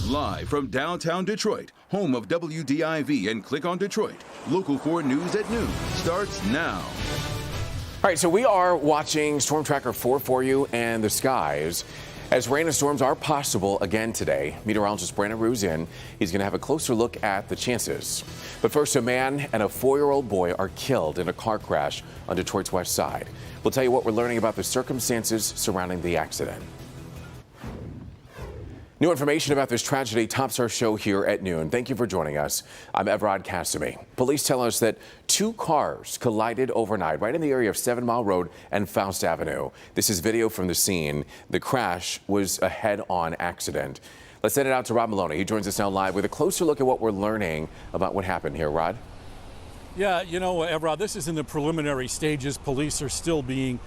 Live from downtown Detroit, home of WDIV and Click on Detroit, Local 4 News at noon starts now. All right, so we are watching Storm Tracker 4 for you and the skies as rain and storms are possible again today. Meteorologist Brandon Rue's in. He's going to have a closer look at the chances. But first, a man and a 4-year-old boy are killed in a car crash on Detroit's west side. We'll tell you what we're learning about the circumstances surrounding the accident. New information about this tragedy tops our show here at noon. Thank you for joining us. I'm Evrod Cassimy. Police tell us that 2 cars collided overnight right in the area of 7 Mile Road and Faust Avenue. This is video from the scene. The crash was a head-on accident. Let's send it out to Rod Maloney. He joins us now live with a closer look at what we're learning about what happened here. Rod? Yeah, you know, Evrod, this is in the preliminary stages. Police are still being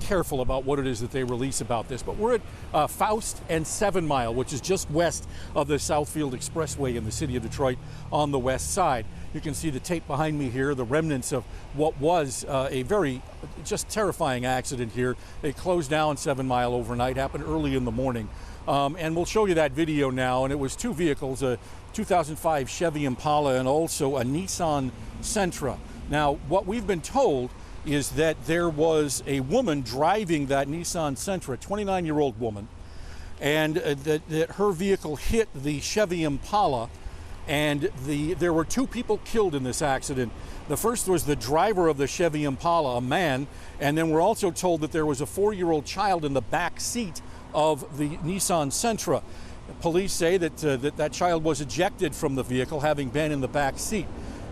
careful about what it is that they release about this. But we're at Faust and 7 Mile, which is just west of the Southfield Expressway in the city of Detroit on the west side. You can see the tape behind me here, the remnants of what was a very just terrifying accident here. It closed down 7 Mile overnight, happened early in the morning. And we'll show you that video now. And it was 2 vehicles, a 2005 Chevy Impala and also a Nissan Sentra. Now, what we've been told is that there was a woman driving that Nissan Sentra, a 29-year-old woman, and that her vehicle hit the Chevy Impala, and there were 2 people killed in this accident. The first was the driver of the Chevy Impala, a man, and then we're also told that there was a 4-year-old child in the back seat of the Nissan Sentra. Police say that that child was ejected from the vehicle, having been in the back seat,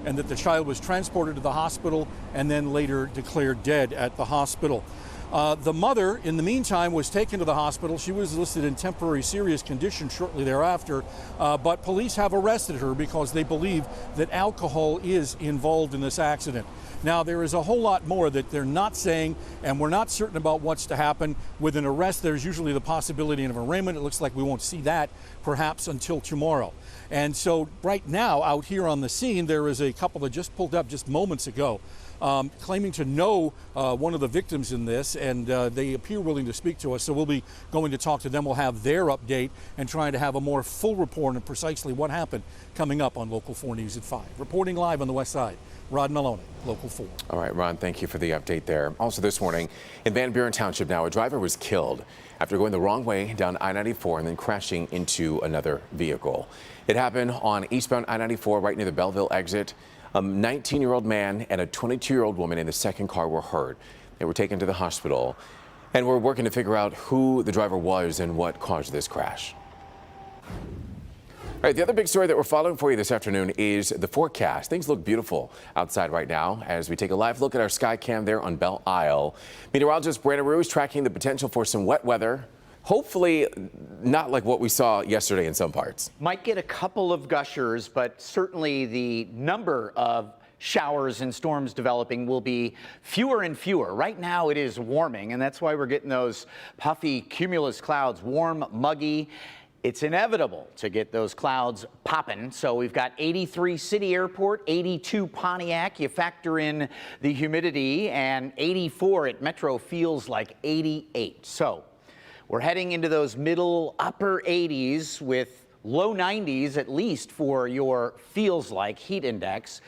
and that the child was transported to the hospital and then later declared dead at the hospital. The mother, in the meantime, was taken to the hospital. She was listed in temporary serious condition shortly thereafter, but police have arrested her because they believe that alcohol is involved in this accident. Now, there is a whole lot more that they're not saying, and we're not certain about what's to happen. With an arrest, there's usually the possibility of arraignment. It looks like we won't see that perhaps until tomorrow. And so right now, out here on the scene, there is a couple that just pulled up just moments ago, claiming to know one of the victims in this, and they appear willing to speak to us. So we'll be going to talk to them. We'll have their update and trying to have a more full report on precisely what happened coming up on Local 4 News at 5. Reporting live on the west side, Rod Maloney, Local 4. All right, Ron, thank you for the update there. Also this morning, in Van Buren Township now, a driver was killed after going the wrong way down I-94 and then crashing into another vehicle. It happened on eastbound I-94 right near the Belleville exit. A 19-year-old man and a 22-year-old woman in the second car were hurt. They were taken to the hospital, and we're working to figure out who the driver was and what caused this crash. All right, the other big story that we're following for you this afternoon is the forecast. Things look beautiful outside right now as we take a live look at our sky cam there on Belle Isle. Meteorologist Brandon Rue is tracking the potential for some wet weather. Hopefully not like what we saw yesterday in some parts. Might get a couple of gushers, but certainly the number of showers and storms developing will be fewer and fewer. Right now it is warming, and that's why we're getting those puffy cumulus clouds, warm, muggy. It's inevitable to get those clouds popping. So we've got 83 City Airport, 82 Pontiac. You factor in the humidity, and 84 at Metro feels like 88. So we're heading into those middle upper 80s with low 90s at least for your feels like heat index.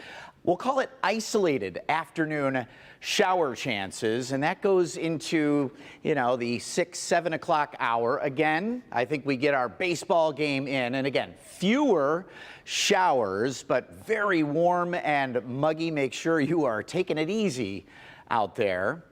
We'll call it isolated afternoon shower chances, and that goes into, you know, the 6, 7 o'clock hour. Again, I think we get our baseball game in, and again, fewer showers, but very warm and muggy. Make sure you are taking it easy out there.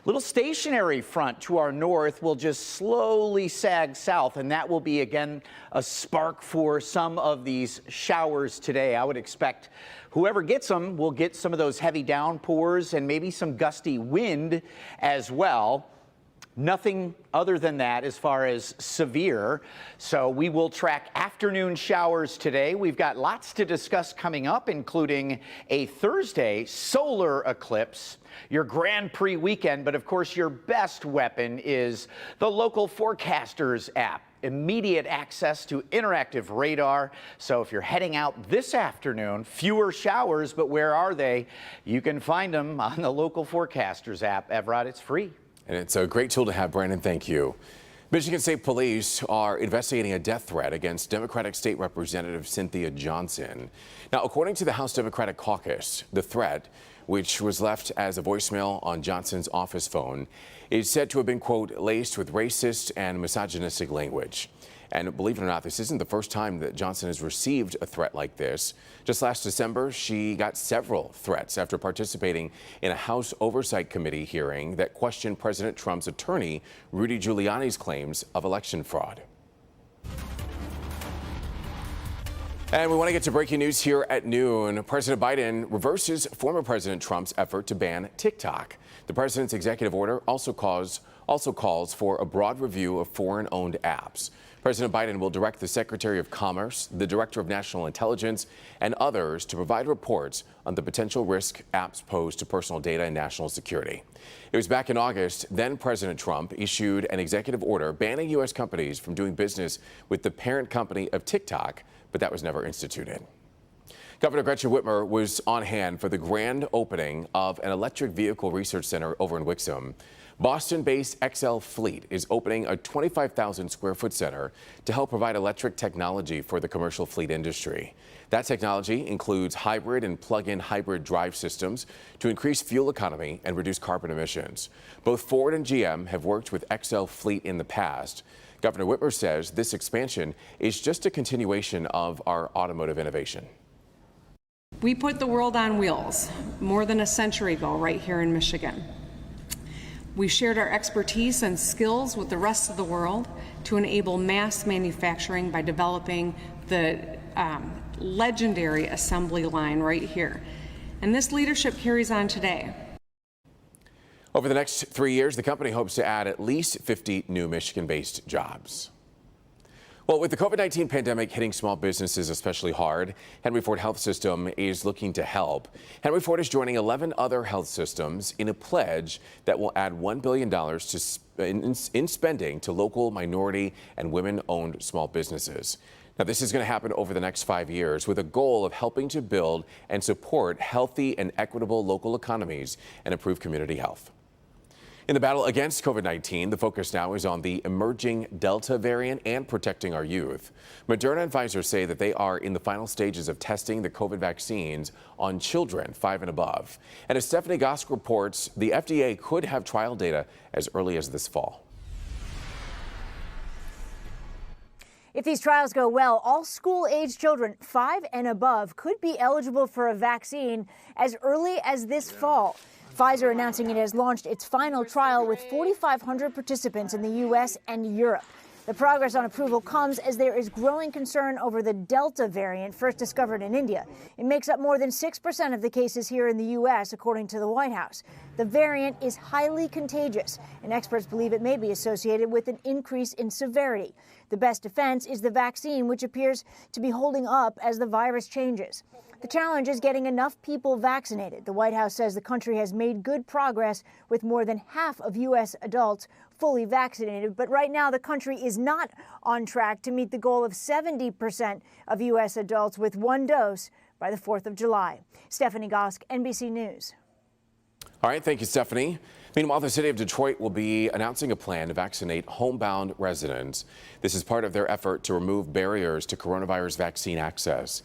Little stationary front to our north will just slowly sag south, and that will be, again, a spark for some of these showers today. I would expect whoever gets them will get some of those heavy downpours and maybe some gusty wind as well. Nothing other than that as far as severe. So we will track afternoon showers today. We've got lots to discuss coming up, including a Thursday solar eclipse, your Grand Prix weekend, but of course your best weapon is the Local Forecasters app. Immediate access to interactive radar. So if you're heading out this afternoon, fewer showers, but where are they? You can find them on the Local Forecasters app. Evrod, it's free. And it's a great tool to have, Brandon. Thank you. Michigan State Police are investigating a death threat against Democratic State Representative Cynthia Johnson. Now, according to the House Democratic Caucus, the threat, which was left as a voicemail on Johnson's office phone, is said to have been, quote, laced with racist and misogynistic language. And believe it or not, this isn't the first time that Johnson has received a threat like this. Just last December, she got several threats after participating in a House Oversight Committee hearing that questioned President Trump's attorney, Rudy Giuliani's claims of election fraud. And we want to get to breaking news here at noon. President Biden reverses former President Trump's effort to ban TikTok. The president's executive order also calls for a broad review of foreign-owned apps. President Biden will direct the Secretary of Commerce, the Director of National Intelligence, and others to provide reports on the potential risk apps pose to personal data and national security. It was back in August, then President Trump issued an executive order banning U.S. companies from doing business with the parent company of TikTok, but that was never instituted. Governor Gretchen Whitmer was on hand for the grand opening of an electric vehicle research center over in Wixom. Boston-based XL Fleet is opening a 25,000 square foot center to help provide electric technology for the commercial fleet industry. That technology includes hybrid and plug-in hybrid drive systems to increase fuel economy and reduce carbon emissions. Both Ford and GM have worked with XL Fleet in the past. Governor Whitmer says this expansion is just a continuation of our automotive innovation. We put the world on wheels more than a century ago right here in Michigan. We shared our expertise and skills with the rest of the world to enable mass manufacturing by developing the legendary assembly line right here. And this leadership carries on today. Over the next 3 years, the company hopes to add at least 50 new Michigan-based jobs. Well, with the COVID-19 pandemic hitting small businesses especially hard, Henry Ford Health System is looking to help. Henry Ford is joining 11 other health systems in a pledge that will add $1 billion in spending to local minority and women-owned small businesses. Now, this is going to happen over the next 5 years with a goal of helping to build and support healthy and equitable local economies and improve community health. In the battle against COVID-19, the focus now is on the emerging Delta variant and protecting our youth. Moderna and Pfizer say that they are in the final stages of testing the COVID vaccines on children 5 and above. And as Stephanie Gosk reports, the FDA could have trial data as early as this fall. If these trials go well, all school-age children 5 and above could be eligible for a vaccine as early as this fall. Pfizer announcing it has launched its final trial with 4,500 participants in the U.S. and Europe. The progress on approval comes as there is growing concern over the Delta variant first discovered in India. It makes up more than 6% of the cases here in the U.S., according to the White House. The variant is highly contagious, and experts believe it may be associated with an increase in severity. The best defense is the vaccine, which appears to be holding up as the virus changes. The challenge is getting enough people vaccinated. The White House says the country has made good progress with more than half of U.S. adults fully vaccinated. But right now, the country is not on track to meet the goal of 70% of U.S. adults with one dose by the 4th of July. Stephanie Gosk, NBC News. All right, thank you, Stephanie. Meanwhile, the city of Detroit will be announcing a plan to vaccinate homebound residents. This is part of their effort to remove barriers to coronavirus vaccine access.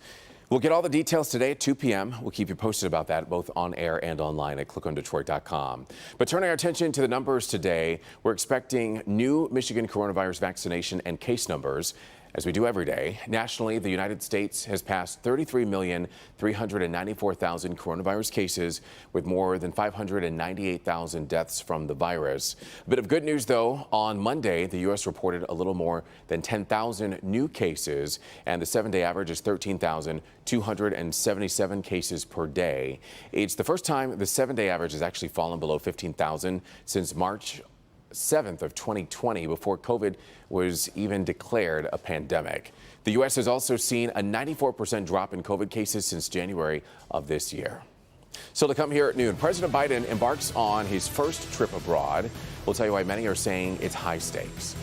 We'll get all the details today at 2 p.m. We'll keep you posted about that both on air and online at clickondetroit.com. But turning our attention to the numbers today, we're expecting new Michigan coronavirus vaccination and case numbers. As we do every day, nationally, the United States has passed 33,394,000 coronavirus cases with more than 598,000 deaths from the virus. A bit of good news, though. On Monday, the U.S. reported a little more than 10,000 new cases, and the 7-day average is 13,277 cases per day. It's the first time the 7-day average has actually fallen below 15,000 since March 7th of 2020, before COVID was even declared a pandemic. The U.S. has also seen a 94% drop in COVID cases since January of this year. So to come here at noon, President Biden embarks on his first trip abroad. We'll tell you why many are saying it's high stakes.